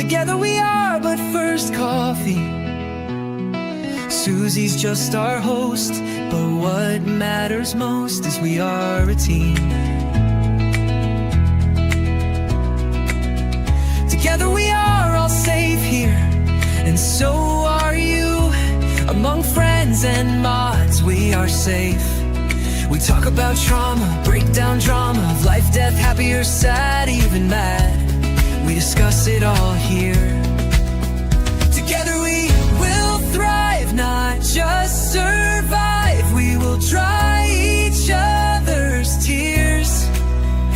Together we are but first coffee. Susie's just our host, but what matters most is we are a team. Together we are all safe here, and so are you. Among friends and mods we are safe. We talk about trauma, break down drama of life, death, happy or sad, even mad. We discuss it all here. Together we will thrive, not just survive. We will dry each other's tears,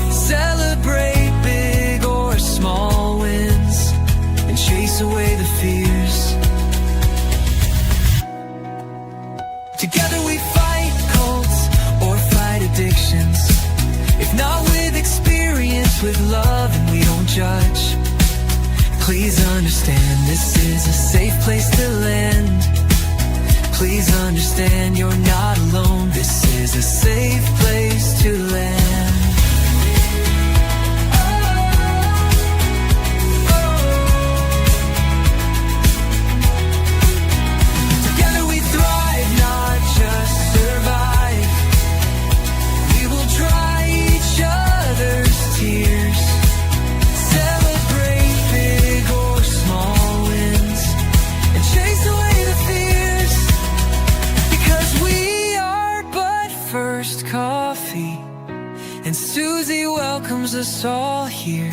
celebrate big or small wins, and chase away the fears. Together we fight cults or fight addictions. If not with experience, with love, and we don't judge. Please understand, this is a safe place to land. Please understand, you're not alone. This is a safe place to land. Together we thrive, not just survive. We will dry each other's tears, celebrate big or small wins, and chase away the fears. Because we are but first coffee, and Susie welcomes us all here.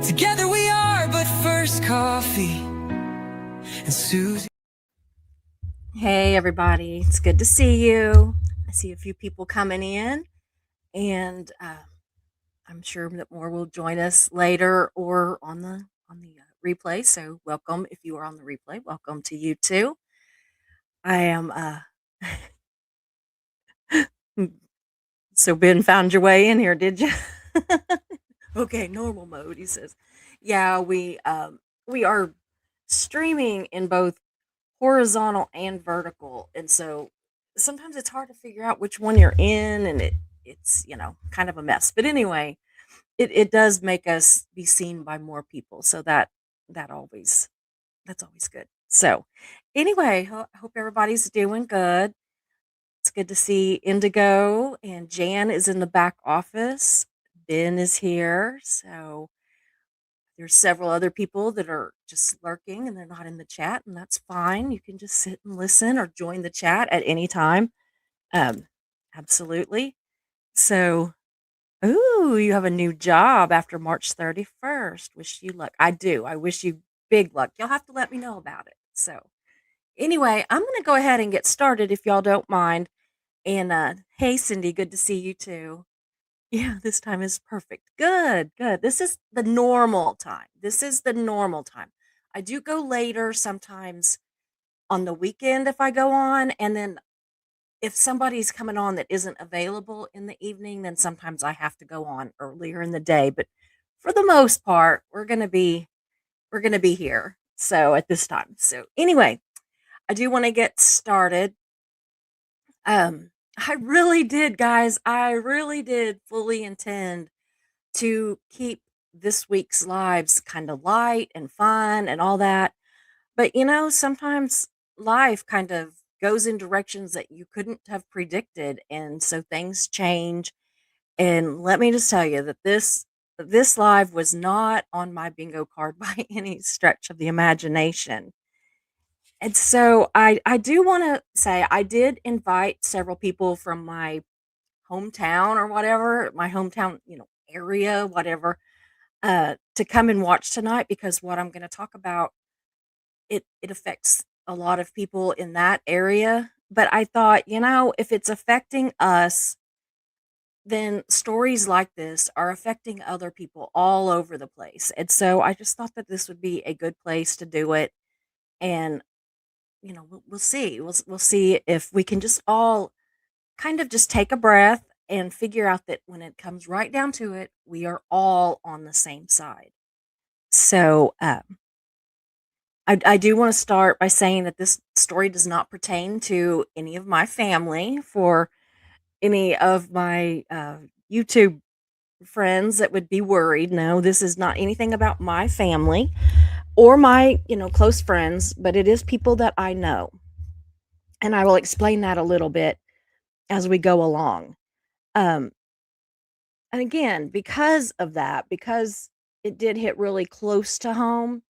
Together we are but first coffee, and Susie. Hey, everybody. It's good to see you. I see a few people coming in, and I'm sure that more will join us later or on the replay. So, welcome if you are on the replay. Welcome to you too. I am. So Ben found your way in here, did you? Okay, normal mode. He says, "Yeah, we are streaming in both horizontal and vertical, and so sometimes it's hard to figure out which one you're in, and it's kind of a mess. But anyway, it does make us be seen by more people, so that always that's always good. So anyway, I hope everybody's doing good. It's good to see Indigo and Jan is in the back office. Ben is here, so there's several other people that are just lurking and they're not in the chat, and that's fine. You can just sit and listen or join the chat at any time. Um, absolutely. So, ooh, you have a new job after March 31st. Wish you luck. I do. I wish you big luck. You'll have to let me know about it. So, anyway, I'm going to go ahead and get started if y'all don't mind. And hey, Cindy, good to see you too. Yeah, this time is perfect. Good, good. This is the normal time. This is the normal time. I do go later sometimes on the weekend if I go on, and then if somebody's coming on that isn't available in the evening, then sometimes I have to go on earlier in the day. But for the most part, we're gonna be here. So at this time. So anyway, I do want to get started. I really did, guys. I really did fully intend to keep this week's lives kind of light and fun and all that. But sometimes life kind of goes in directions that you couldn't have predicted, and so things change. And let me just tell you that this live was not on my bingo card by any stretch of the imagination. And so I do want to say I did invite several people from my hometown or whatever, my hometown, area, whatever, to come and watch tonight because what I'm going to talk about it affects a lot of people in that area. But I thought, if it's affecting us, then stories like this are affecting other people all over the place. And so I just thought that this would be a good place to do it. And we'll see. We'll see if we can just all kind of just take a breath and figure out that when it comes right down to it, we are all on the same side. So I do want to start by saying that this story does not pertain to any of my family. For any of my YouTube friends that would be worried, no, this is not anything about my family or my, close friends, but it is people that I know. And I will explain that a little bit as we go along. Um, and again, because of that, because it did hit really close to home,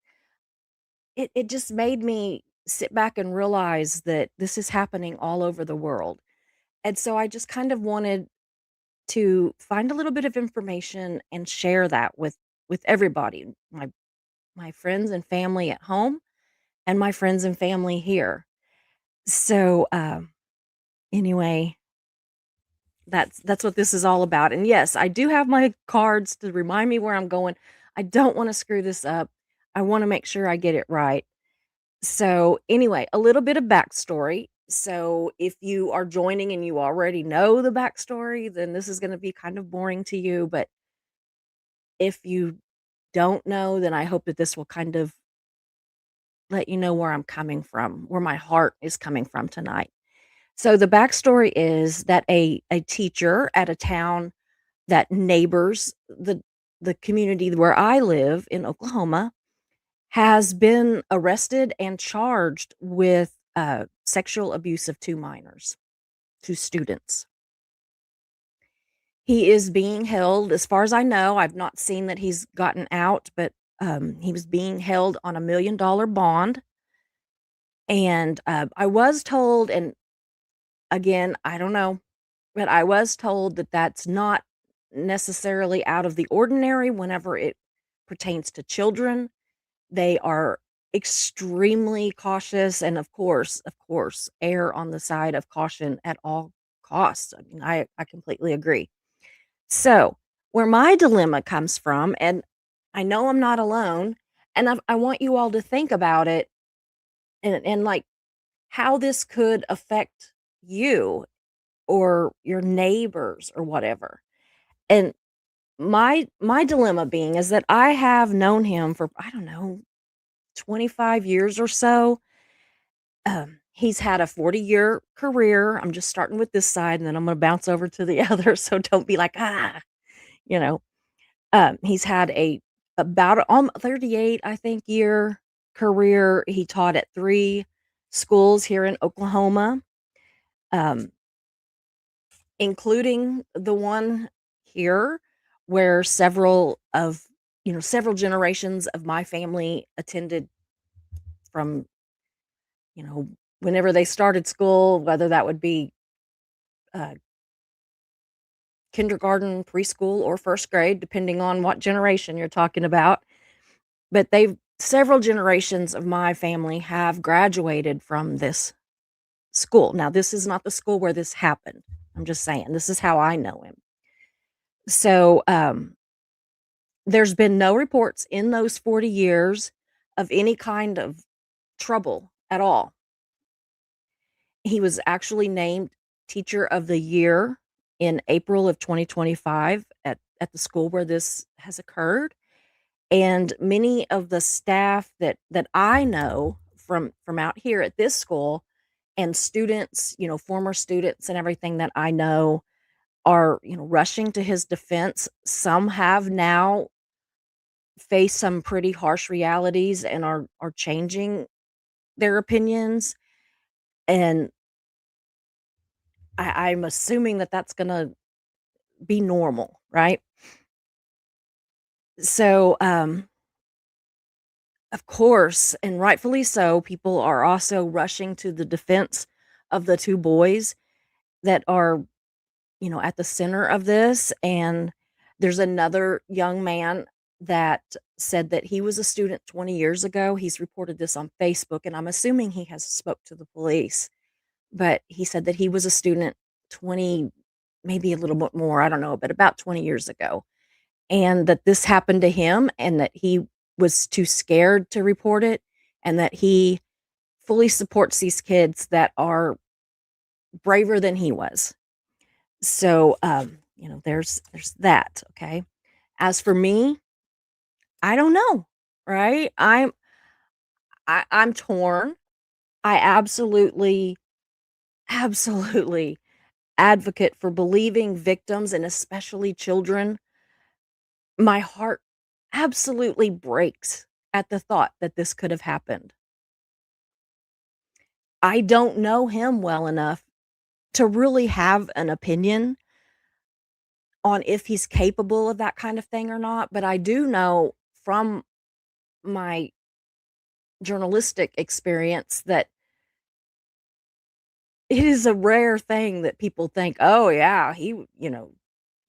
it just made me sit back and realize that this is happening all over the world. And so I just kind of wanted to find a little bit of information and share that with everybody, my friends and family at home and my friends and family here. So anyway, that's what this is all about. And yes, I do have my cards to remind me where I'm going. I don't want to screw this up. I want to make sure I get it right. So, anyway, a little bit of backstory. So, if you are joining and you already know the backstory, then this is going to be kind of boring to you. But if you don't know, then I hope that this will kind of let you know where I'm coming from, where my heart is coming from tonight. So, the backstory is that a teacher at a town that neighbors the community where I live in Oklahoma has been arrested and charged with sexual abuse of two minors, two students. He is being held, as far as I know. I've not seen that he's gotten out, but he was being held on $1 million bond. And I was told, and again, I don't know, but I was told that that's not necessarily out of the ordinary whenever it pertains to children. They are extremely cautious and of course, err on the side of caution at all costs. I mean, I completely agree. So, where my dilemma comes from, and I know I'm not alone, and I want you all to think about it and like how this could affect you or your neighbors or whatever. And my dilemma being is that I have known him for, I don't know, 25 years or so. He's had a 40-year career. I'm just starting with this side, and then I'm gonna bounce over to the other, so don't be like, "Ah," you know? He's had a about 38, I think, year career. He taught at 3 schools here in Oklahoma, um, including the one here where several generations of my family attended from, you know, whenever they started school, whether that would be uh, kindergarten, preschool, or first grade, depending on what generation you're talking about. But several generations of my family have graduated from this school. Now, this is not the school where this happened. I'm just saying, this is how I know him. So, there's been no reports in those 40 years of any kind of trouble at all. He was actually named Teacher of the Year in April of 2025 at the school where this has occurred, and many of the staff that I know from out here at this school and students, former students and everything that I know are, rushing to his defense. Some have now faced some pretty harsh realities and are changing their opinions, and I'm assuming that that's gonna be normal, right? So, of course, and rightfully so, people are also rushing to the defense of the 2 boys that are, at the center of this. And there's another young man that said that he was a student 20 years ago. He's reported this on Facebook, and I'm assuming he has spoke to the police, but he said that he was a student 20, maybe a little bit more, I don't know, but about 20 years ago, and that this happened to him and that he was too scared to report it, and that he fully supports these kids that are braver than he was. So, there's that, okay? As for me, I don't know, right? I'm torn. I absolutely advocate for believing victims and especially children. My heart absolutely breaks at the thought that this could have happened. I don't know him well enough to really have an opinion on if he's capable of that kind of thing or not, but I do know from my journalistic experience that it is a rare thing that people think, "Oh, yeah,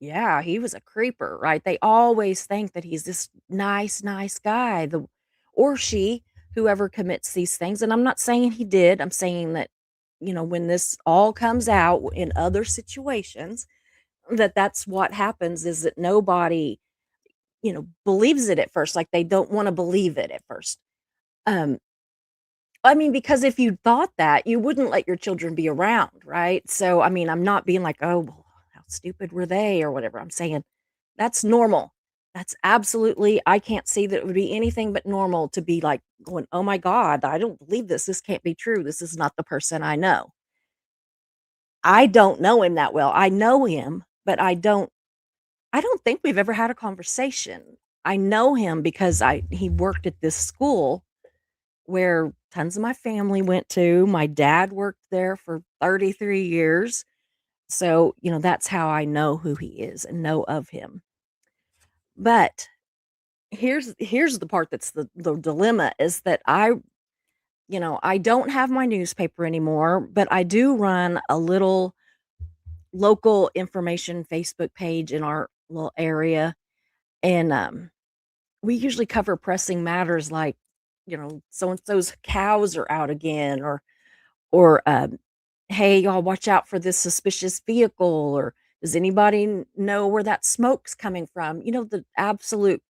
yeah, he was a creeper," right? They always think that he's this nice guy, the or she, whoever commits these things, and I'm not saying he did, I'm saying that, when this all comes out in other situations, that's what happens is that nobody, believes it at first, like, they don't wanna believe it at first. Um, I mean, because if you thought that, you wouldn't let your children be around, right? So, I mean, I'm not being like, "Oh, well, how stupid were they?" or whatever. I'm saying that's normal. That's absolutely I can't see that it would be anything but normal to be, like, going, "Oh my god, I don't believe this. This can't be true. This is not the person I know." I don't know him that well. I know him, but I don't think we've ever had a conversation. I know him because I he worked at this school where tons of my family went to. My dad worked there for 33 years. So, that's how I know who he is and know of him. But here's the part that's the dilemma is that I don't have my newspaper anymore, but I do run a little local information Facebook page in our little area. And we usually cover pressing matters like, so and so's cows are out again, or hey, y'all watch out for this suspicious vehicle, or does anybody know where that smoke's coming from? The absolute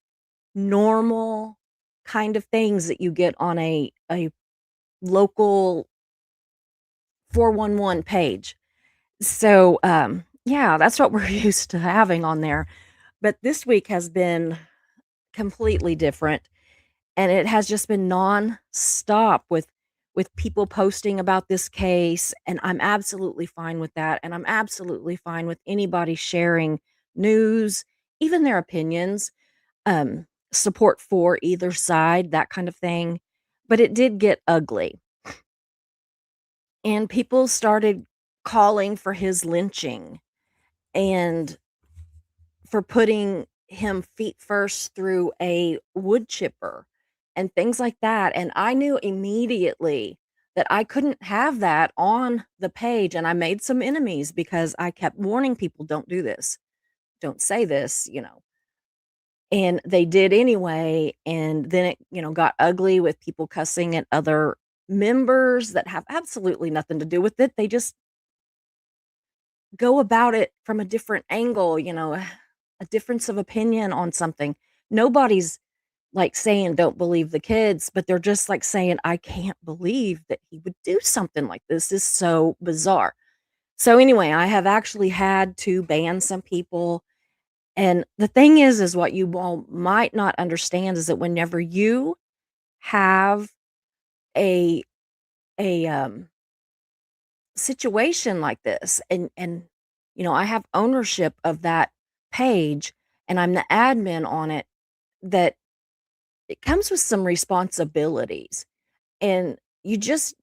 normal kind of things that you get on a local 411 page. So yeah, that's what we're used to having on there. But this week has been completely different. And it has just been nonstop with people posting about this case, and I'm absolutely fine with that, and I'm absolutely fine with anybody sharing news, even their opinions, support for either side, that kind of thing, but it did get ugly, and people started calling for his lynching and for putting him feet first through a wood chipper and things like that, and I knew immediately that I couldn't have that on the page, and I made some enemies because I kept warning people, "Don't do this. Don't say this," and they did anyway, and then it, got ugly with people cussing at other members that have absolutely nothing to do with it. They just go about it from a different angle, a difference of opinion on something. Nobody's like saying don't believe the kids, but they're just like saying, I can't believe that he would do something like this. This is so bizarre. So anyway, I have actually had to ban some people. And the thing is what you all might not understand is that whenever you have a a situation like this and I have ownership of that page and I'm the admin on it, that it comes with some responsibilities, and you just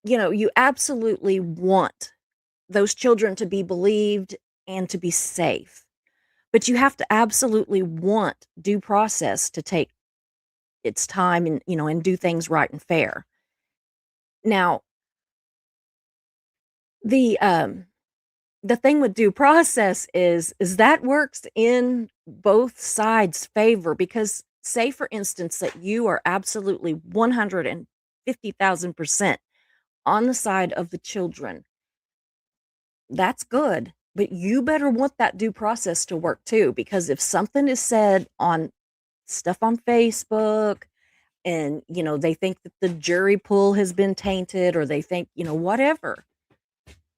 you absolutely want those children to be believed and to be safe, but you have to absolutely want due process to take its time and and do things right and fair. Now the the thing with due process is that works in both sides' favor because say, for instance, that you are absolutely 150,000% on the side of the children. That's good, but you better want that due process to work too, because if something is said on stuff on Facebook and, they think that the jury pool has been tainted or they think, whatever,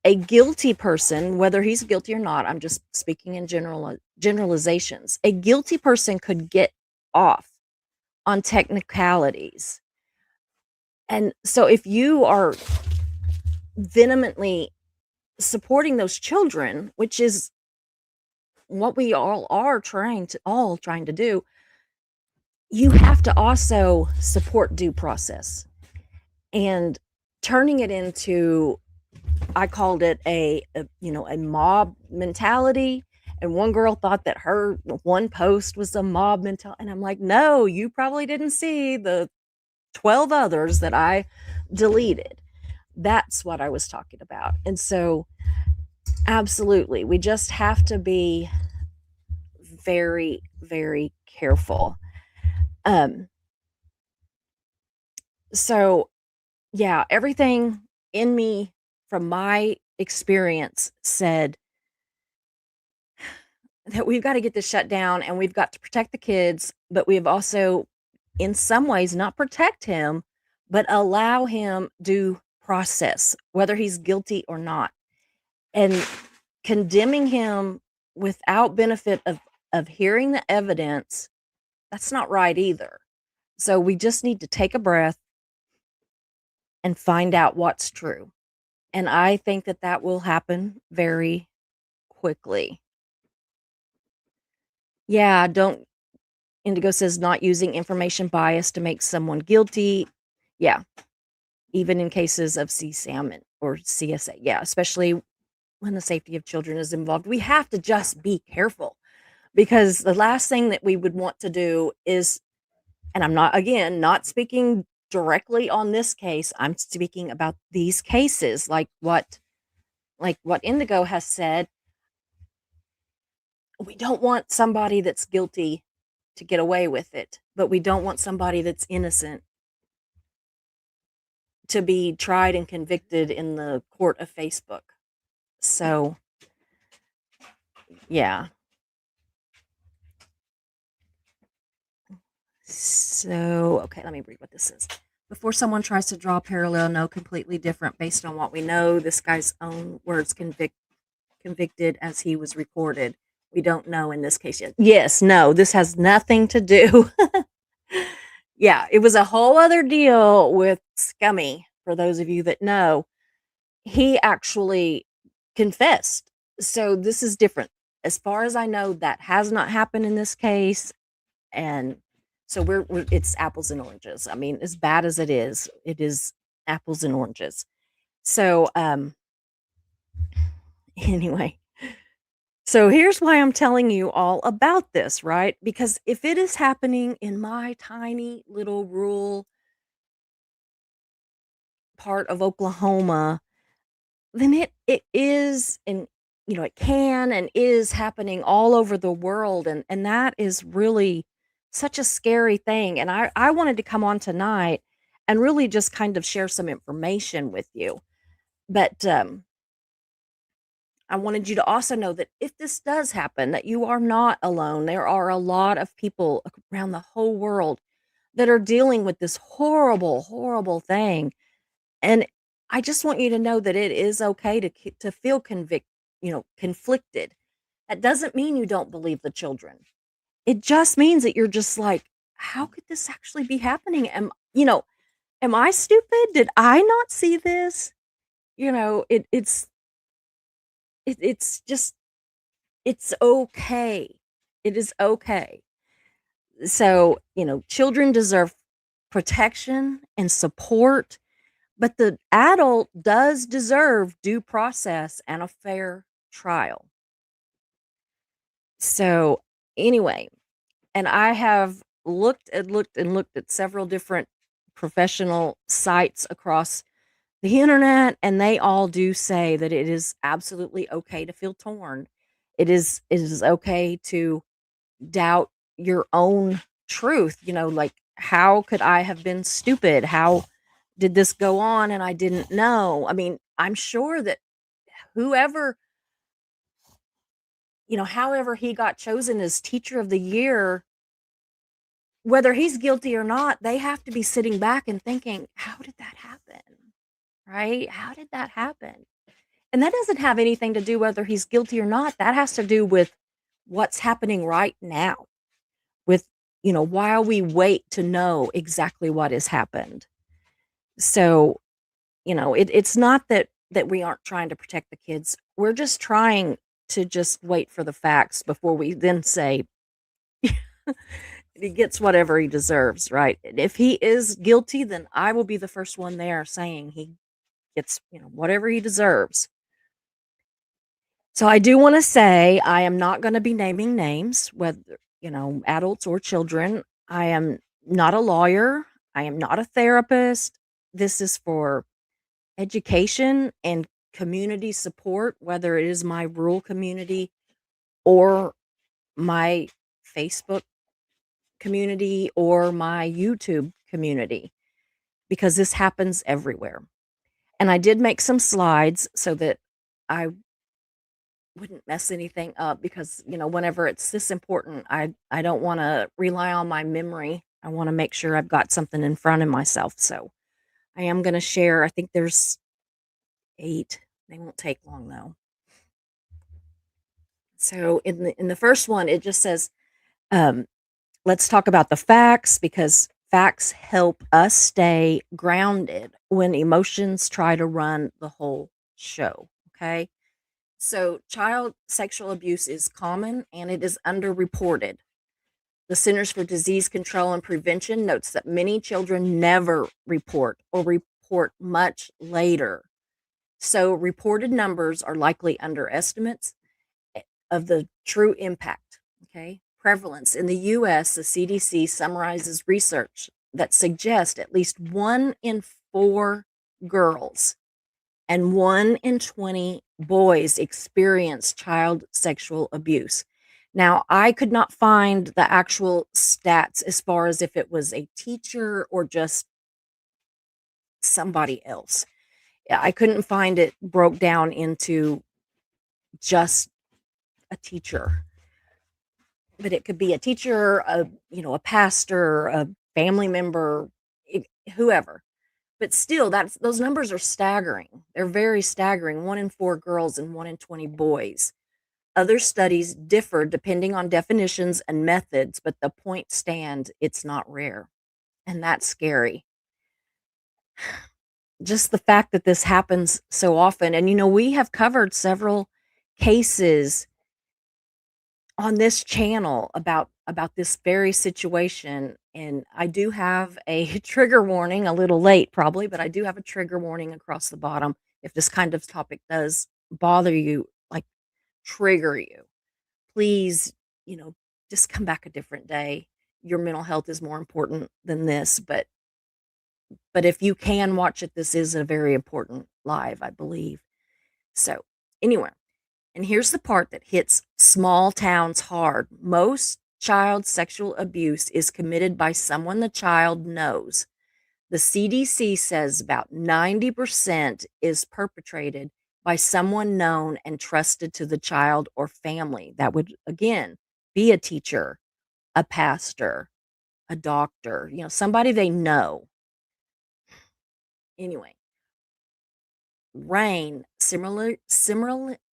a guilty person, whether he's guilty or not, I'm just speaking in generalizations. A guilty person could get off on technicalities And so if you are vehemently supporting those children, which is what we all are trying to do, you have to also support due process. And turning it into, I called it a mob mentality. And one girl thought that her one post was a mob mentality. And I'm like, no, you probably didn't see the 12 others that I deleted. That's what I was talking about. And so, absolutely, we just have to be very, very careful. Um, so, yeah, everything in me from my experience said that we've got to get this shut down and we've got to protect the kids, but we've also, in some ways, not protect him, but allow him due process, whether he's guilty or not. And condemning him without benefit of hearing the evidence, that's not right either. So we just need to take a breath and find out what's true. And I think that that will happen very quickly. Yeah, don't Indigo says not using information bias to make someone guilty. Yeah, even in cases of CSAM or CSA. Yeah, especially when the safety of children is involved. We have to just be careful because the last thing that we would want to do is, and I'm not, again, not speaking directly on this case. I'm speaking about these cases, like what Indigo has said. We don't want somebody that's guilty to get away with it, but we don't want somebody that's innocent to be tried and convicted in the court of Facebook. So, yeah. So, okay, let me read what this is. Before someone tries to draw a parallel, no, completely different based on what we know. This guy's own words convicted as he was recorded. We don't know in this case yet. Yes, no, this has nothing to do. Yeah, it was a whole other deal with Scummy, for those of you that know. He actually confessed. So this is different. As far as I know, that has not happened in this case. And so we're it's apples and oranges. I mean, as bad as it is apples and oranges. So anyway, so here's why I'm telling you all about this, right? Because if it is happening in my tiny little rural part of Oklahoma, then it is, and it can and is happening all over the world, and that is really such a scary thing. And I wanted to come on tonight and really just kind of share some information with you. But I wanted you to also know that if this does happen, that you are not alone. There are a lot of people around the whole world that are dealing with this horrible, horrible thing. And I just want you to know that it is okay to feel conflicted. That doesn't mean you don't believe the children. It just means that you're just like, how could this actually be happening? Am I stupid? Did I not see this? It's just, it's okay. It is okay. So, children deserve protection and support, but the adult does deserve due process and a fair trial. So, anyway, and I have looked at several different professional sites across the internet, and they all do say that it is absolutely okay to feel torn. It is okay to doubt your own truth. Like, how could I have been stupid? How did this go on and I didn't know? I mean, I'm sure that whoever, however he got chosen as teacher of the year, whether he's guilty or not, they have to be sitting back and thinking, how did that happen? Right? How did that happen? And that doesn't have anything to do whether he's guilty or not. That has to do with what's happening right now, with, while we wait to know exactly what has happened. So, it's not that we aren't trying to protect the kids. We're just trying to just wait for the facts before we then say he gets whatever he deserves, right? And if he is guilty, then I will be the first one there saying he gets, whatever he deserves. So I do want to say I am not going to be naming names, whether, adults or children. I am not a lawyer. I am not a therapist. This is for education and community support, whether it is my rural community or my Facebook community or my YouTube community, because this happens everywhere. And I did make some slides so that I wouldn't mess anything up, because whenever it's this important, I don't want to rely on my memory. I want to make sure I've got something in front of myself. So I am going to share. I think there's 8. They won't take long though. So in the first one, it just says, let's talk about the facts, because facts help us stay grounded when emotions try to run the whole show. Okay. So, child sexual abuse is common and it is underreported. The Centers for Disease Control and Prevention notes that many children never report or report much later. So, reported numbers are likely underestimates of the true impact. Okay. Prevalence in the US, the CDC summarizes research that suggests at least 1 in 4 girls and 1 in 20 boys experience child sexual abuse. Now, I could not find the actual stats as far as if it was a teacher or just somebody else. I couldn't find it broke down into just a teacher, but it could be a teacher, a pastor, a family member, whoever. But still, those numbers are staggering. They're very staggering. 1 in 4 girls and 1 in 20 boys. Other studies differ depending on definitions and methods, but the point stands, it's not rare. And that's scary. Just the fact that this happens so often. And we have covered several cases on this channel about this very situation, and I do have a trigger warning, a little late probably, but I do have a trigger warning across the bottom if this kind of topic does bother you, like trigger you. Please, just come back a different day. Your mental health is more important than this, but if you can watch it, this is a very important live, I believe. So, anyway, and here's the part that hits small towns hard. Most child sexual abuse is committed by someone the child knows. The CDC says about 90% is perpetrated by someone known and trusted to the child or family. That would, again, be a teacher, a pastor, a doctor, somebody they know. Anyway, RAIN similarly,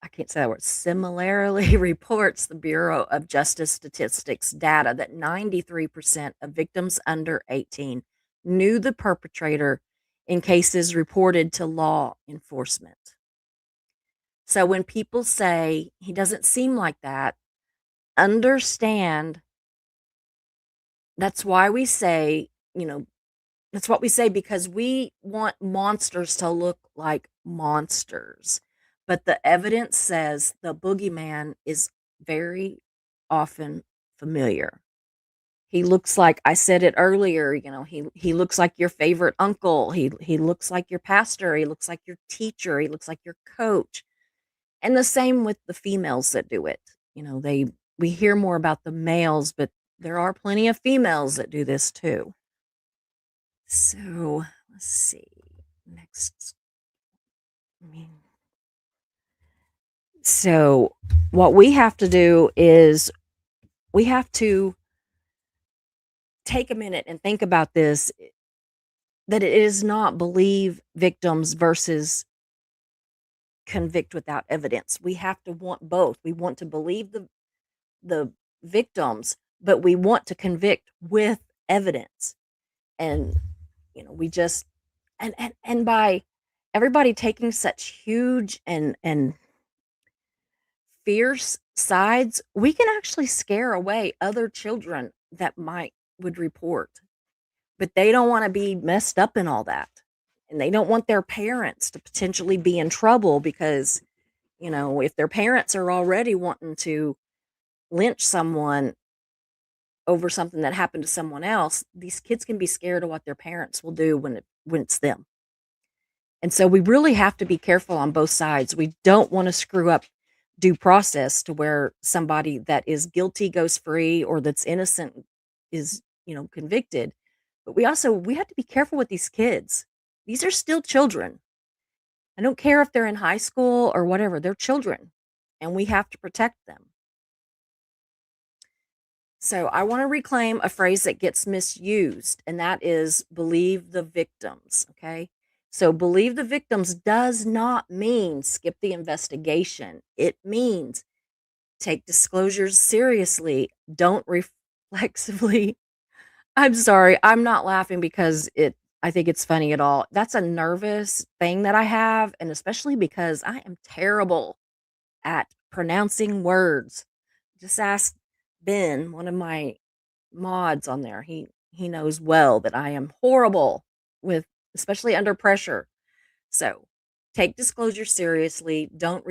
I can't say that word, similarly reports the Bureau of Justice Statistics data that 93% of victims under 18 knew the perpetrator in cases reported to law enforcement. So when people say he doesn't seem like that, understand that's why we say, that's what we say, because we want monsters to look like monsters. But the evidence says the boogeyman is very often familiar. He looks like, I said it earlier, he looks like your favorite uncle. He looks like your pastor. He looks like your teacher. He looks like your coach. And the same with the females that do it. We hear more about the males, but there are plenty of females that do this too. So let's see. Next. So what we have to do is we have to take a minute and think about this, that it is not believe victims versus convict without evidence. We have to want both. We want to believe the victims, but we want to convict with evidence. And we just And by everybody taking such huge and fierce sides, we can actually scare away other children that might would report, but they don't want to be messed up in all that. And they don't want their parents to potentially be in trouble because, if their parents are already wanting to lynch someone over something that happened to someone else, these kids can be scared of what their parents will do when it's them. And so we really have to be careful on both sides. We don't want to screw up due process to where somebody that is guilty goes free or that's innocent is, convicted. But we have to be careful with these kids. These are still children. I don't care if they're in high school or whatever, they're children and we have to protect them. So I want to reclaim a phrase that gets misused, and that is believe the victims. Okay. So believe the victims does not mean skip the investigation. It means take disclosures seriously. Don't reflexively. I'm sorry. I'm not laughing because I think it's funny at all. That's a nervous thing that I have. And especially because I am terrible at pronouncing words. Just ask Ben, one of my mods on there. He knows well that I am horrible with especially under pressure. So, take disclosure seriously, don't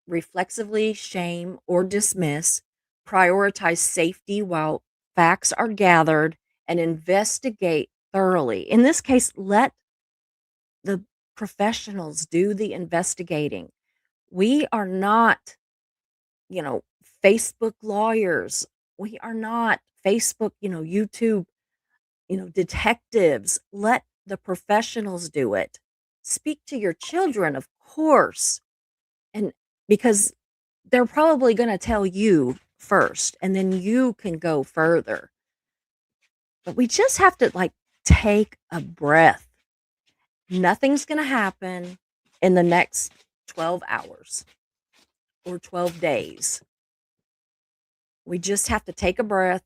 reflexively shame or dismiss, prioritize safety while facts are gathered and investigate thoroughly. In this case, let the professionals do the investigating. We are not you know, Facebook lawyers. We are not Facebook, YouTube, detectives. Let the professionals do it. Speak to your children, of course. And because they're probably going to tell you first, and then you can go further. But we just have to take a breath. Nothing's going to happen in the next 12 hours or 12 days. We just have to take a breath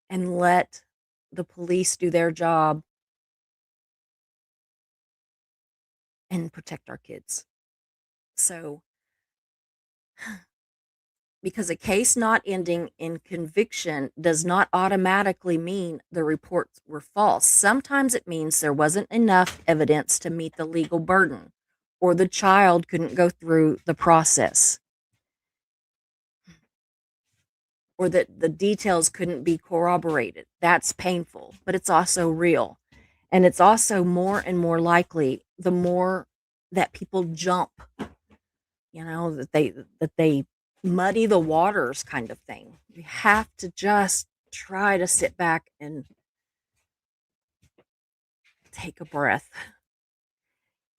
and let the police do their job and protect our kids. So, because a case not ending in conviction does not automatically mean the reports were false. Sometimes it means there wasn't enough evidence to meet the legal burden, or the child couldn't go through the process, or that the details couldn't be corroborated. That's painful, but it's also real. And it's also more and more likely the more that people jump, that they muddy the waters kind of thing. We have to just try to sit back and take a breath.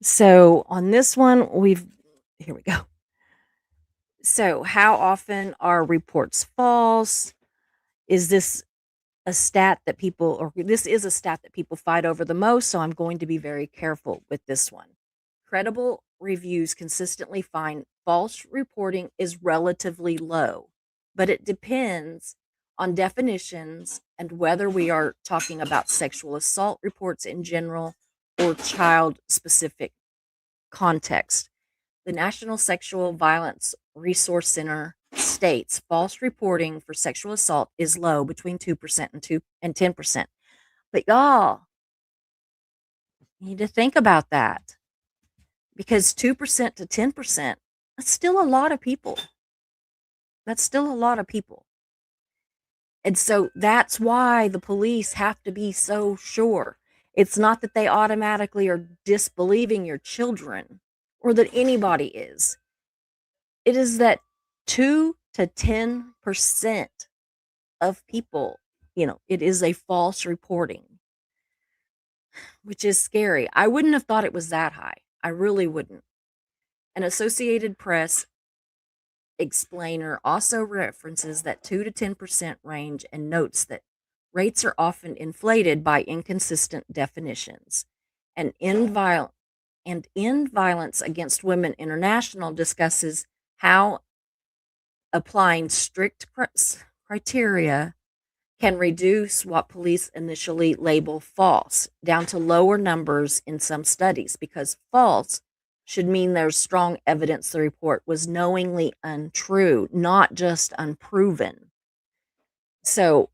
So on this one, here we go. So, how often are reports false? Is this a stat that people, or this is a stat that people fight over the most, so I'm going to be very careful with this one. Credible reviews consistently find false reporting is relatively low, but it depends on definitions and whether we are talking about sexual assault reports in general or child specific context. The National Sexual Violence Resource Center states false reporting for sexual assault is low, between 2% and 10%. But y'all need to think about that, because 2% to 10%, that's still a lot of people. That's still a lot of people. And so that's why the police have to be so sure. It's not that they automatically are disbelieving your children or that anybody is. It is that 2 to 10% of people, it is a false reporting, which is scary. I wouldn't have thought it was that high. I really wouldn't. An Associated Press explainer also references that 2 to 10% range and notes that rates are often inflated by inconsistent definitions. And in Violence Against Women International discusses how applying strict criteria can reduce what police initially label false down to lower numbers in some studies, because false should mean there's strong evidence the report was knowingly untrue, not just unproven. So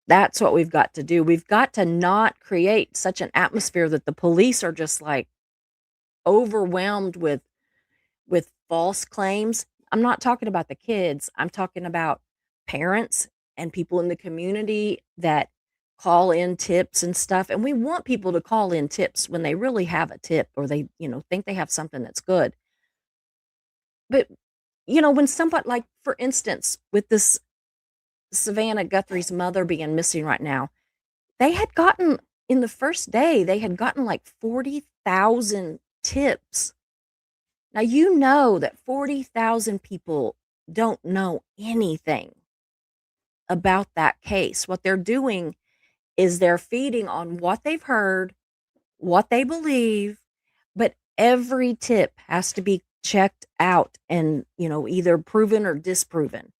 that's what we've got to do. We've got to not create such an atmosphere that the police are just like overwhelmed with false claims. I'm not talking about the kids. I'm talking about parents and people in the community that call in tips and stuff. And we want people to call in tips when they really have a tip, or they, think they have something that's good. But, when somebody, like, for instance, with this Savannah Guthrie's mother being missing right now, they had gotten, in the first day, they had gotten like 40,000 tips. Now, you know that 40,000 people don't know anything about that case. What they're doing is they're feeding on what they've heard, what they believe, but every tip has to be checked out and, either proven or disproven.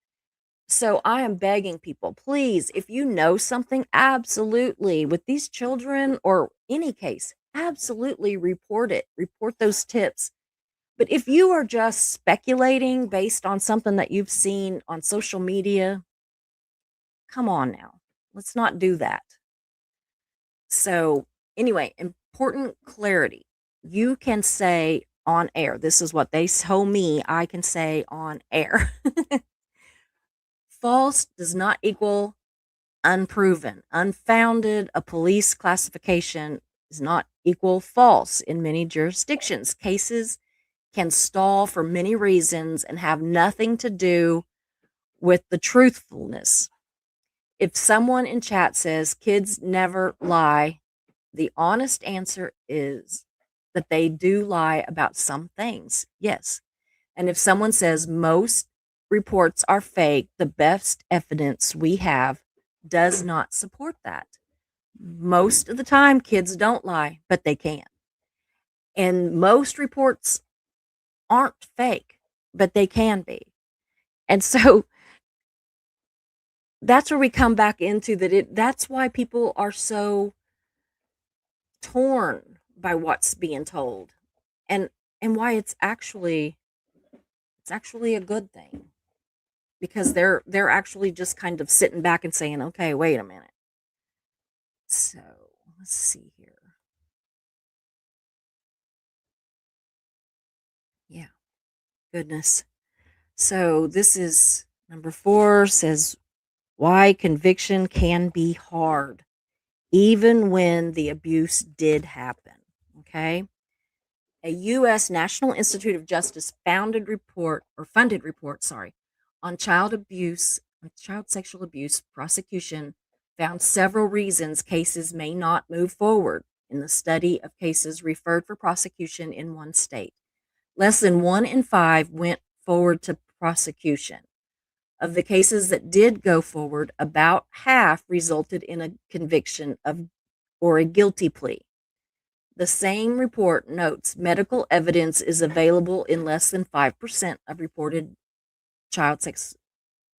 So I am begging people, please, if you know something, absolutely, with these children or any case, absolutely report it. Report those tips. But if you are just speculating based on something that you've seen on social media, come on now. Let's not do that. So, anyway, important clarity. You can say on air, this is what they told me I can say on air. False does not equal unproven. Unfounded, a police classification does not equal false in many jurisdictions. Cases can stall for many reasons and have nothing to do with the truthfulness. If someone in chat says kids never lie, the honest answer is that they do lie about some things. Yes. And if someone says most reports are fake, the best evidence we have does not support that. Most of the time, kids don't lie, but they can. And most reports aren't fake, but they can be. And so that's where we come back into that's why people are so torn by what's being told, and why it's actually a good thing, because they're actually just kind of sitting back and saying, okay, wait a minute. So let's see here. Yeah, goodness. So this is number 4, says why conviction can be hard even when the abuse did happen. Okay. A U.S. National Institute of Justice funded report, on child sexual abuse prosecution found several reasons cases may not move forward in the study of cases referred for prosecution in one state. Less than 1 in 5 went forward to prosecution. Of the cases that did go forward, about half resulted in a conviction or a guilty plea. The same report notes medical evidence is available in less than 5% of reported child sex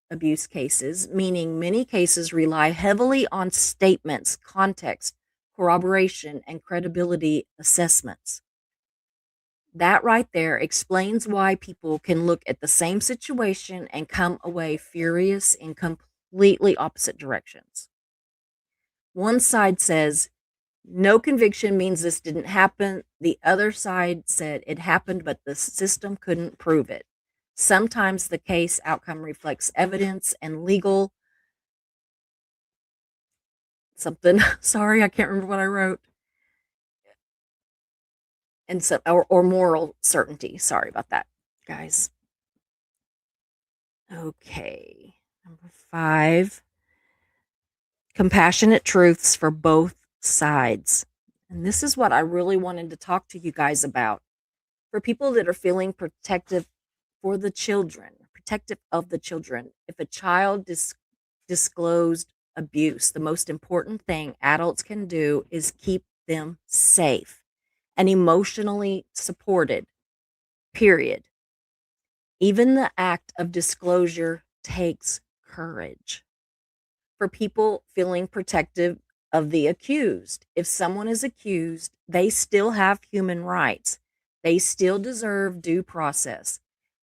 abuse cases, meaning many cases rely heavily on statements, context, corroboration, and credibility assessments. That right there explains why people can look at the same situation and come away furious in completely opposite directions. One side says, no conviction means this didn't happen. The other side said it happened, but the system couldn't prove it. Sometimes the case outcome reflects evidence and legal something. Sorry, I can't remember what I wrote. And so, or moral certainty. Sorry about that, guys. Okay. Number 5, compassionate truths for both sides. And this is what I really wanted to talk to you guys about. For people that are feeling protective for the children, protective of the children, if a child disclosed abuse, the most important thing adults can do is keep them safe and emotionally supported, period. Even the act of disclosure takes courage. for people feeling protective of the accused. If someone is accused, they still have human rights. They still deserve due process.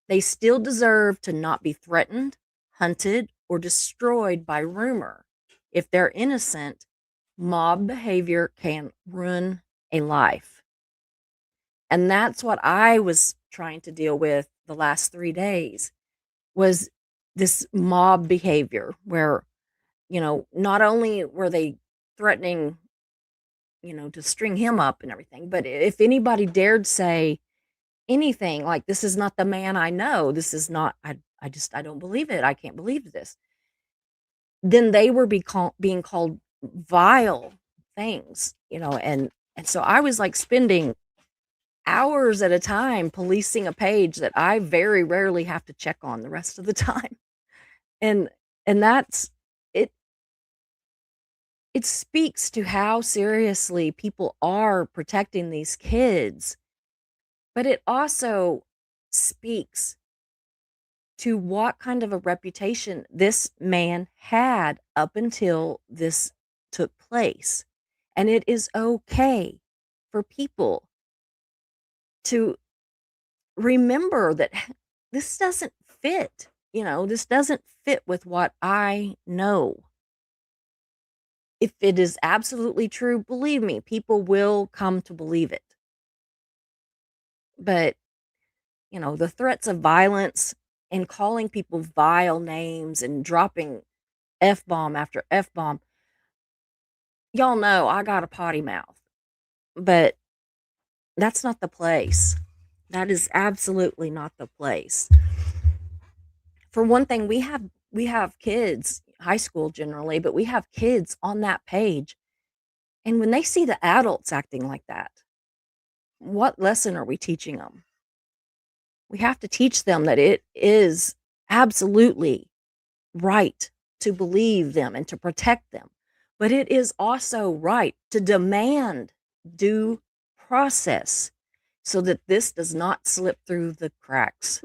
They still deserve to not be threatened, hunted, or destroyed by rumor. If they're innocent, mob behavior can ruin a life. And that's what I was trying to deal with the last 3 days was this mob behavior where, not only were they threatening, to string him up and everything, but if anybody dared say anything like, "This is not the man I know. This is not I don't believe it. I can't believe this." Then they were being called vile things, and so I was, like, spending hours at a time policing a page that I very rarely have to check on the rest of the time. And that's it it speaks to how seriously people are protecting these kids, but it also speaks to what kind of a reputation this man had up until this took place. And it is okay for people to remember that this doesn't fit. This doesn't fit with what I know. If it is absolutely true, believe me, people will come to believe it. But, the threats of violence and calling people vile names and dropping F bomb after F bomb, y'all know I got a potty mouth, but that's not the place. That is absolutely not the place. For one thing, we have kids, high school generally, but we have kids on that page. And when they see the adults acting like that, what lesson are we teaching them? We have to teach them that it is absolutely right to believe them and to protect them. But it is also right to demand due process so that this does not slip through the cracks.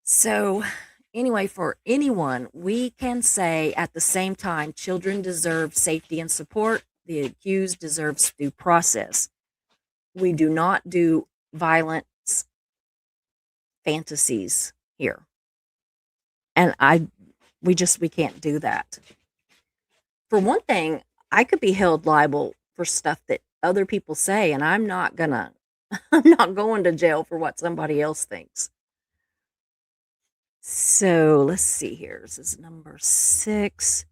So, anyway, for anyone, we can say at the same time children deserve safety and support, the accused deserves due process. We do not do violence fantasies here. And we can't do that. For one thing, I could be held liable for stuff that other people say, and I'm not going to jail for what somebody else thinks. So let's see here. This is number 6.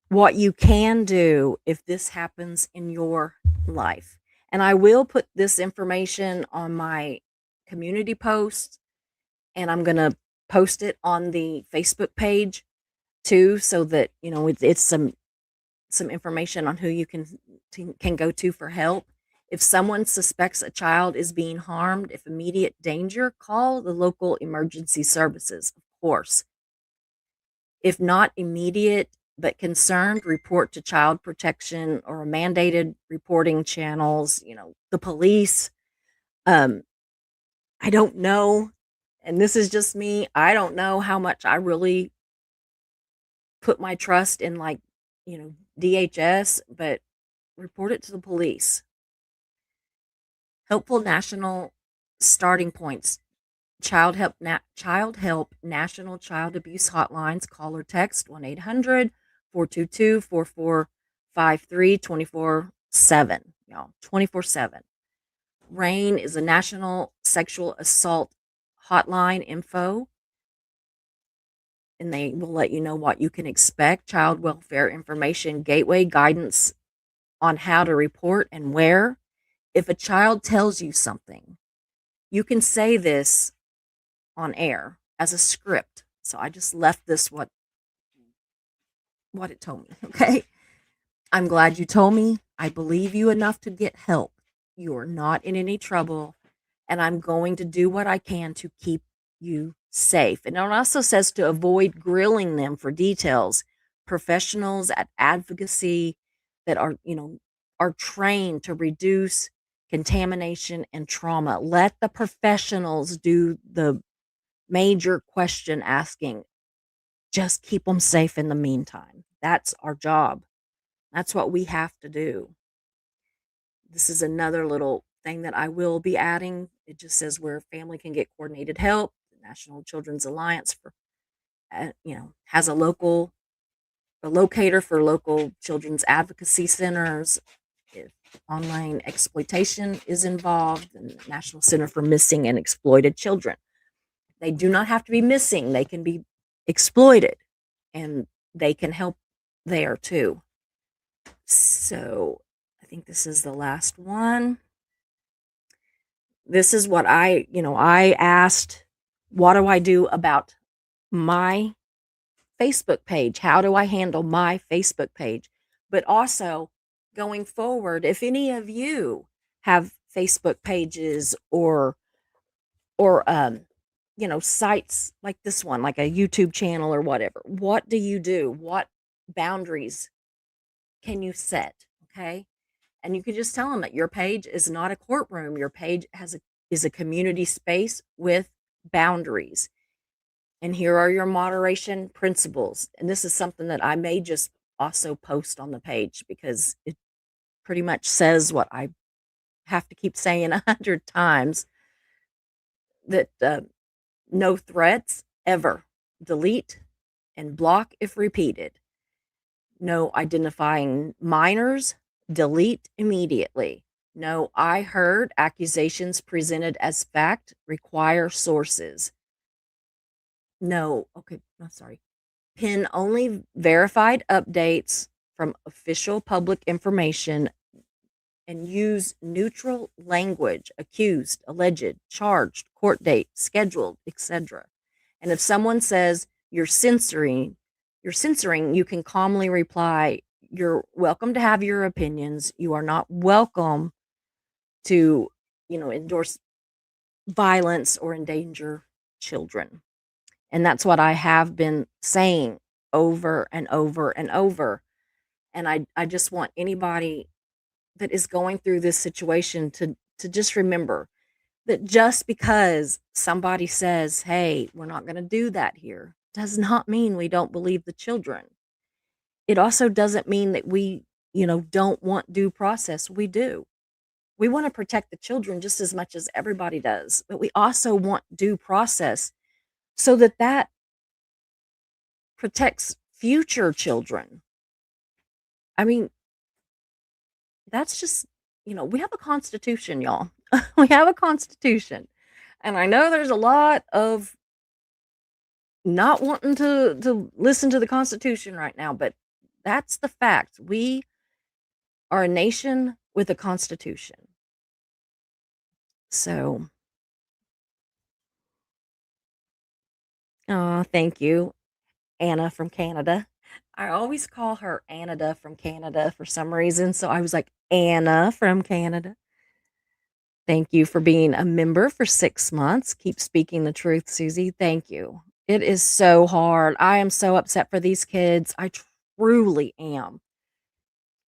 What you can do if this happens in your life. And I will put this information on my community post, and I'm going to post it on the Facebook page too, so that, it's some information on who you can go to for help. If someone suspects a child is being harmed, if immediate danger, call the local emergency services, of course. If not immediate but concerned, report to child protection or mandated reporting channels, the police. I don't know, and this is just me, I don't know how much I really put my trust in, like, DHS, but report it to the police. Helpful national starting points. Child Help National Child Abuse Hotlines. Call or text 1-800-422-4453 24/7. Y'all, 24/7. RAIN is a national sexual assault hotline info, and they will let you know what you can expect. Child Welfare Information Gateway, guidance on how to report and where. If a child tells you something, you can say this on air as a script. So I just left this what it told me, okay? I'm glad you told me. I believe you enough to get help. You are not in any trouble, and I'm going to do what I can to keep you safe. And it also says to avoid grilling them for details. Professionals at advocacy that are trained to reduce contamination and trauma. Let the professionals do the major question asking. just keep them safe in the meantime. That's our job. That's what we have to do. This is another little thing that I will be adding. It just says where family can get coordinated help. The National Children's Alliance for, has a locator for local children's advocacy centers. If online exploitation is involved, the National Center for Missing and Exploited Children. They do not have to be missing, they can be exploited, and they can help there too. So I think this is the last one. This is what I asked, what do I do about my Facebook page? How do I handle my Facebook page? But also going forward, if any of you have Facebook pages or sites like this one, like a YouTube channel or whatever, what do you do? What boundaries can you set? Okay. And you can just tell them that your page is not a courtroom. Your page is a community space with boundaries. And here are your moderation principles. And this is something that I may just also post on the page because it pretty much says what I have to keep saying 100 times, that no threats ever. Delete and block if repeated. No identifying minors. Delete immediately. No I heard accusations presented as fact. Require sources. No, okay, I'm sorry. Pin only verified updates from official public information and use neutral language: accused, alleged, charged, court date, scheduled, etc. And if someone says you're censoring, you can calmly reply, you're welcome to have your opinions. You are not welcome to, endorse violence or endanger children. And that's what I have been saying over and over and over. And I just want anybody that is going through this situation to just remember that just because somebody says, hey, we're not going to do that here, does not mean we don't believe the children. It also doesn't mean that we, don't want due process. We do. We want to protect the children just as much as everybody does, but we also want due process so that protects future children. I mean, that's just, we have a constitution, y'all. We have a constitution. And I know there's a lot of not wanting to listen to the Constitution right now, but that's the fact. We are a nation with a constitution. So, thank you, Anna from Canada. I always call her Anada from Canada for some reason, so I was like, Anna from Canada. Thank you for being a member for 6 months. Keep speaking the truth, Susie. Thank you. It is so hard. I am so upset for these kids. I truly am.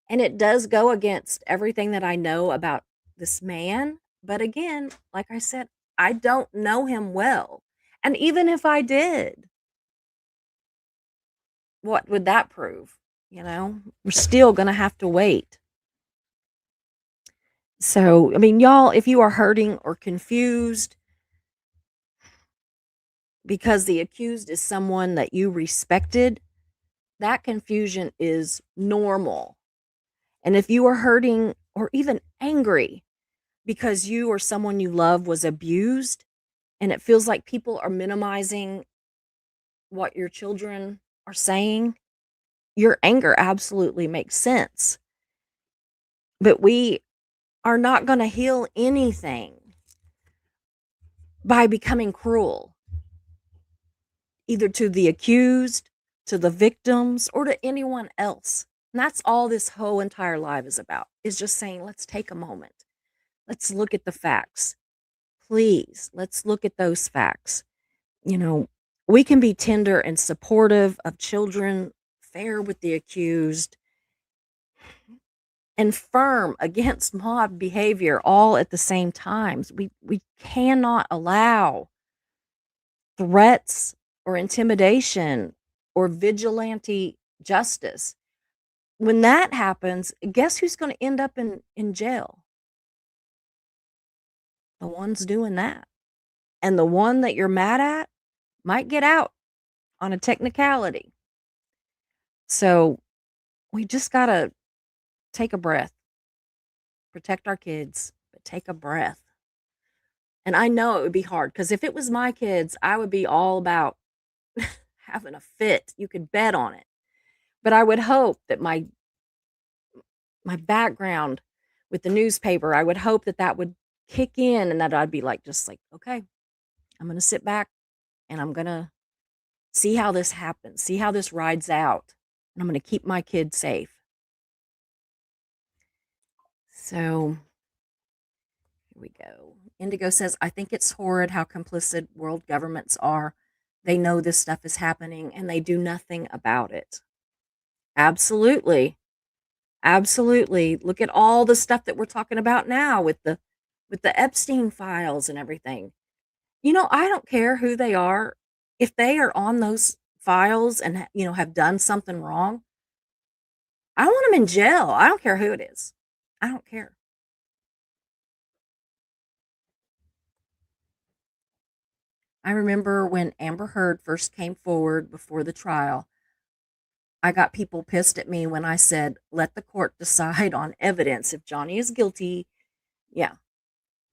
And it does go against everything that I know about this man. But again, like I said, I don't know him well. And even if I did, what would that prove? We're still going to have to wait. So, I mean, y'all, if you are hurting or confused because the accused is someone that you respected, that confusion is normal. And if you are hurting or even angry because you or someone you love was abused and it feels like people are minimizing what your children are saying, your anger absolutely makes sense. But we are not going to heal anything by becoming cruel, either to the accused, to the victims, or to anyone else. And that's all this whole entire live is about, is just saying, let's take a moment. Let's look at the facts. Please, let's look at those facts. We can be tender and supportive of children, fair with the accused, and firm against mob behavior all at the same times. We cannot allow threats or intimidation or vigilante justice. When that happens, guess who's going to end up in jail? The ones doing that. And the one that you're mad at might get out on a technicality. So we just got to take a breath, protect our kids, but take a breath. And I know it would be hard because if it was my kids, I would be all about having a fit. You could bet on it. But I would hope that my background with the newspaper, I would hope that that would kick in and that I'd be like, just like, okay, I'm going to sit back and I'm going to see how this happens, see how this rides out. And I'm going to keep my kids safe. So here we go. Indigo says, I think it's horrid how complicit world governments are. They know this stuff is happening and they do nothing about it. Absolutely. Absolutely. Look at all the stuff that we're talking about now with the Epstein files and everything. You know, I don't care who they are. If they are on those files and have done something wrong, I want them in jail. I don't care who it is. I don't care. I remember when Amber Heard first came forward before the trial, I got people pissed at me when I said, let the court decide on evidence. If Johnny is guilty, yeah,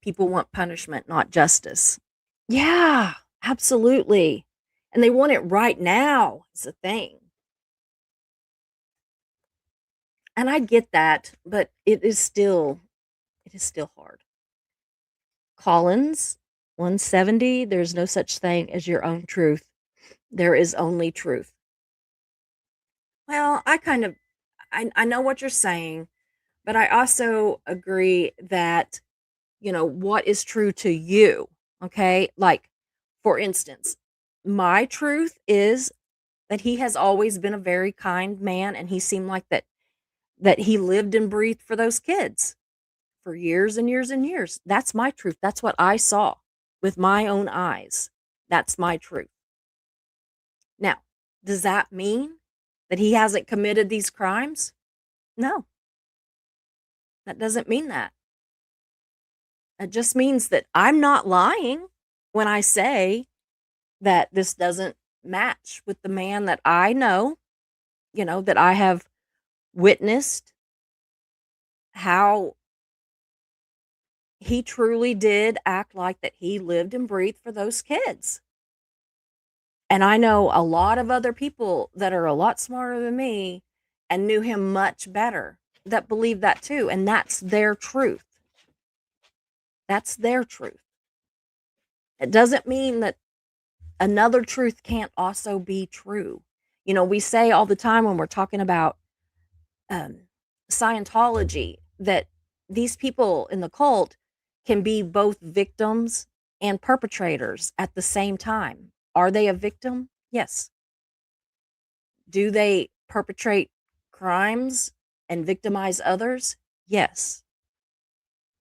people want punishment, not justice. Yeah, absolutely. And they want it right now, is the thing. And I get that, but it is still hard. Collins, 170, there's no such thing as your own truth. There is only truth. Well, I know what you're saying, but I also agree that, what is true to you, okay? Like, for instance, my truth is that he has always been a very kind man and he seemed like that he lived and breathed for those kids for years and years and years. That's my truth. That's what I saw with my own eyes. That's my truth. Now, does that mean that he hasn't committed these crimes? No, that doesn't mean that. It just means that I'm not lying when I say that this doesn't match with the man that I know, that I have witnessed how he truly did act like that he lived and breathed for those kids. And I know a lot of other people that are a lot smarter than me and knew him much better that believe that too. And that's their truth. That's their truth. It doesn't mean that another truth can't also be true. We say all the time when we're talking about Scientology that these people in the cult can be both victims and perpetrators at the same time. Are they a victim? Yes. Do they perpetrate crimes and victimize others? Yes.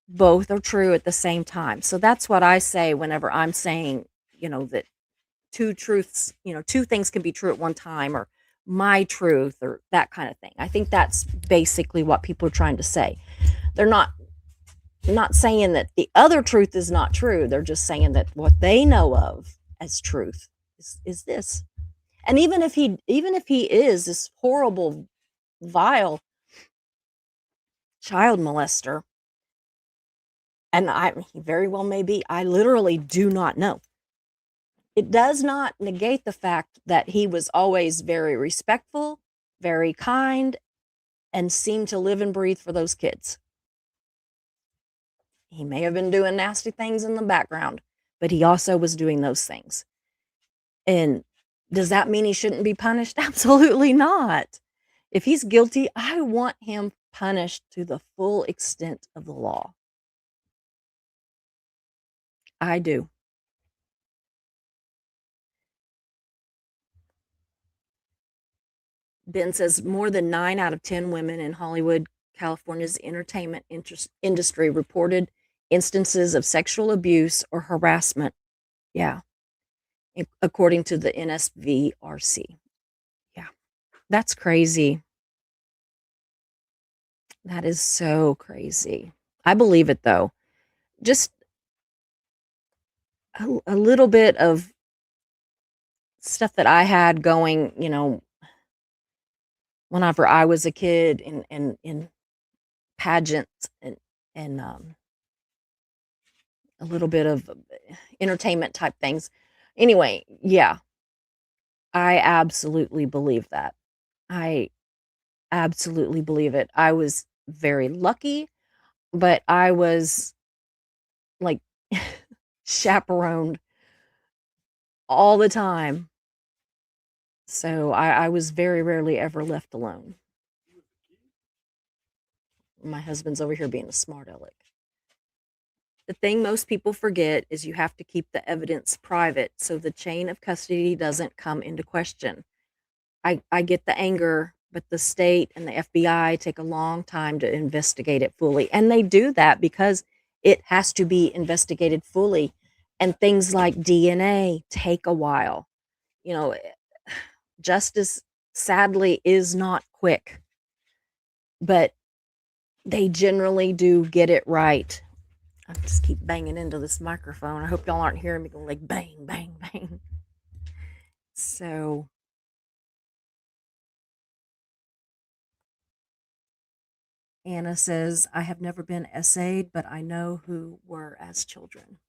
Both are true at the same time. So that's what I say whenever I'm saying, that two truths, two things can be true at one time, or my truth, or that kind of thing. I think that's basically what people are trying to say. They're not saying that the other truth is not true. They're just saying that what they know of as truth is this. And even if he is this horrible, vile child molester, and he very well may be, I literally do not know. It does not negate the fact that he was always very respectful, very kind, and seemed to live and breathe for those kids. He may have been doing nasty things in the background, but he also was doing those things. And does that mean he shouldn't be punished? Absolutely not. If he's guilty, I want him punished to the full extent of the law. I do. Ben says more than 9 out of 10 women in Hollywood, California's entertainment industry reported instances of sexual abuse or harassment. Yeah. According to the NSVRC. That's crazy. That is so crazy. I believe it though. Just a little bit of stuff that I had going, whenever I was a kid in pageants and a little bit of entertainment type things. Anyway, yeah, I absolutely believe that. I absolutely believe it. I was very lucky, but I was like chaperoned all the time. So I was very rarely ever left alone. My husband's over here being a smart aleck. The thing most people forget is you have to keep the evidence private so the chain of custody doesn't come into question. I get the anger, but the state and the FBI take a long time to investigate it fully. And they do that because it has to be investigated fully. And things like DNA take a while. You know, justice sadly is not quick, but they generally do get it right. I just keep banging into this microphone. I hope y'all aren't hearing me go like bang, bang, bang. So, Anna says, I have never been essayed, but I know who were as children.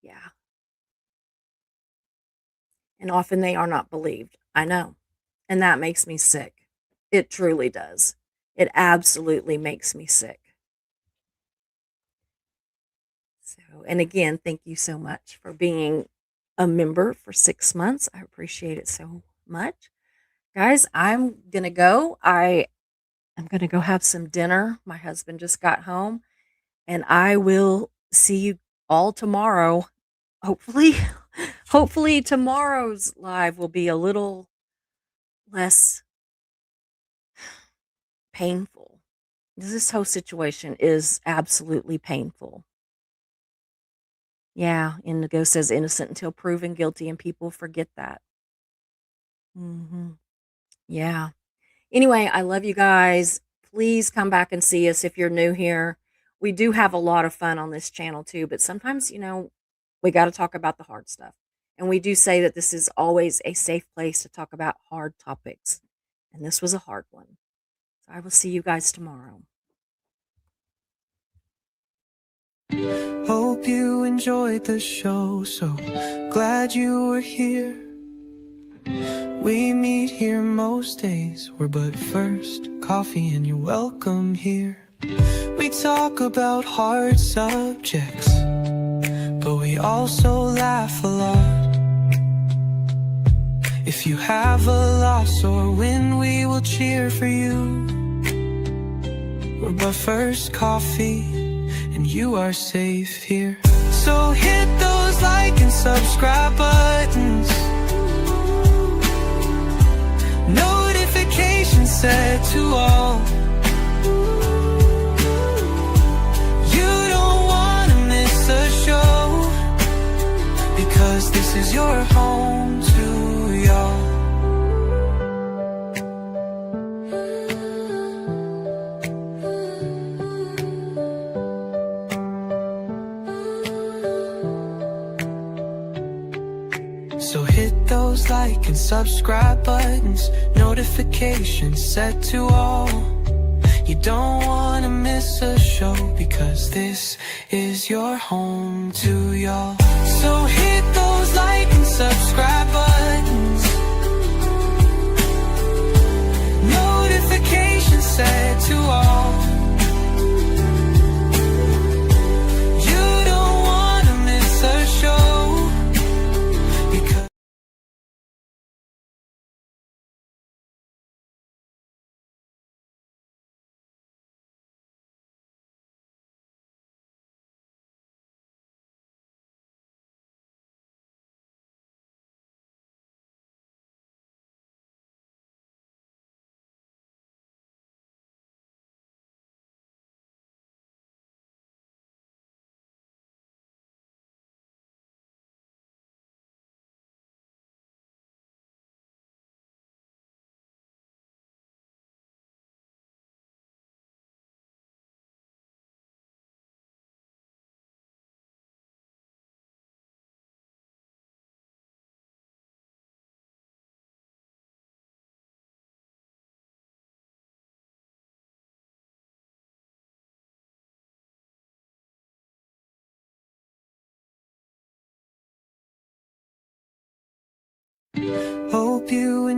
Yeah. And often they are not believed. I know. And that makes me sick. It truly does. It absolutely makes me sick. So, and again, thank you so much for being a member for 6 months. I appreciate it so much. Guys, I'm going to go. I'm going to go have some dinner. My husband just got home, and I will see you all tomorrow. Hopefully, hopefully tomorrow's live will be a little less painful. This whole situation is absolutely painful. Yeah, Indigo says innocent until proven guilty, and people forget that. Yeah. Anyway, I love you guys. Please come back and see us if you're new here. We do have a lot of fun on this channel too, but sometimes, we got to talk about the hard stuff. And we do say that this is always a safe place to talk about hard topics. And this was a hard one. So I will see you guys tomorrow. Hope you enjoyed the show, so glad you were here. We meet here most days, we're but first coffee and you're welcome here. We talk about hard subjects, but we also laugh a lot. If you have a loss or win, we will cheer for you. We're but first coffee and you are safe here. So hit those like and subscribe buttons, notifications set to all. You don't want to miss a show, because this is your home to y'all. So hit those like and subscribe buttons, notifications set to all. You don't want to miss a show, because this is your home to y'all. So hit those like and subscribe buttons, notifications set to all.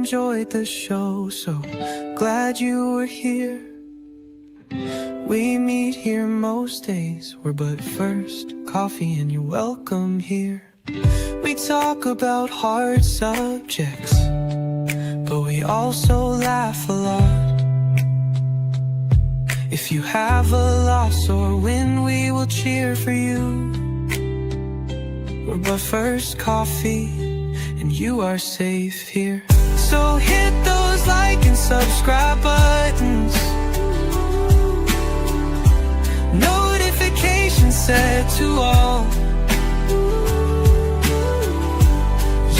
enjoyed the show, so glad you were here. We meet here most days, we're but first coffee and you're welcome here. We talk about hard subjects, but we also laugh a lot. If you have a loss or win, we will cheer for you. We're but first coffee and you are safe here. So hit those like and subscribe buttons, notifications set to all.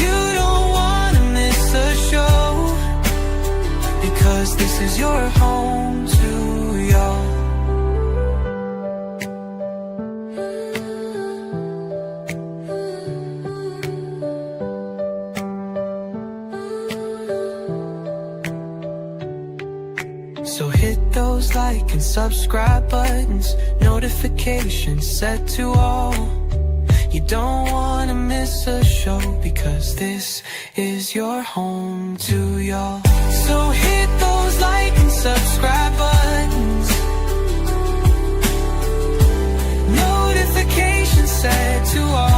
You don't wanna miss a show, because this is your home to y'all. So hit those like and subscribe buttons, notifications set to all. You don't wanna miss a show, because this is your home to y'all. So hit those like and subscribe buttons, notifications set to all.